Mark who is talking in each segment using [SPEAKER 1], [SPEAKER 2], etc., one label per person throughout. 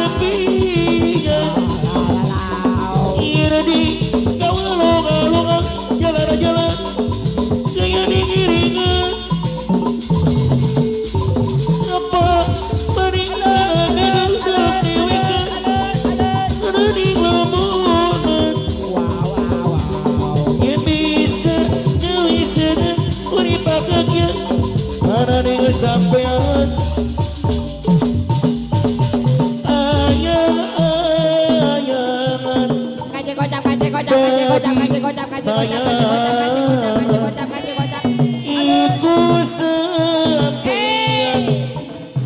[SPEAKER 1] kesepian. Iradi kau longa-longa jalan-jalan kayak diiringan. Apa berikan dalam dewekan ada di lamunan. Yang bisa ngewisakan uripakaknya ada di kesampean. Iku sampean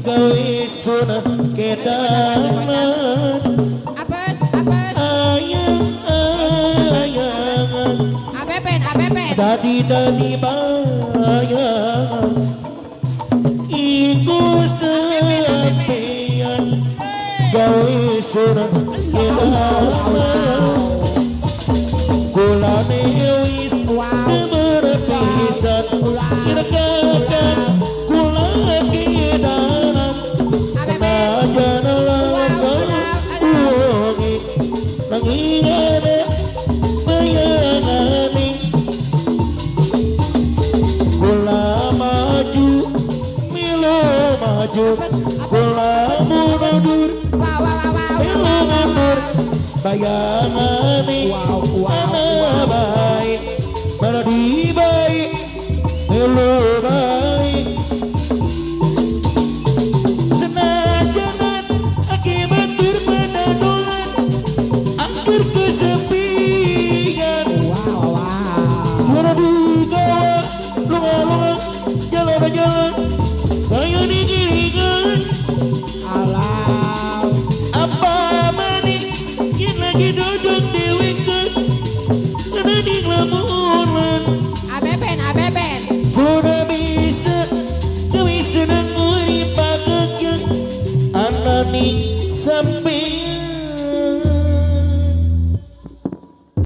[SPEAKER 1] gawe sunah kedaman.
[SPEAKER 2] Apes.
[SPEAKER 1] Ayang-ayangan
[SPEAKER 2] Abepen.
[SPEAKER 1] dadi bayang. Iku sampean gawe sunah kedaman. Kulane wis berpisah irekakan kula kedanan senajan lawan uwangi nanging ada bayangane kula maju milo maju kula mundur milo mundur bayangane mana baik mana di baik melo baik senajan akibat berpedadolan akhir kesepian. Mana digawa lunga-lunga jalan-jalan kayak diiringan. Apa maning yang lagi duduk dewekan ada di lamunan.
[SPEAKER 2] Abepen.
[SPEAKER 1] Sudah bisa nang uripakaknya ana ning sampean.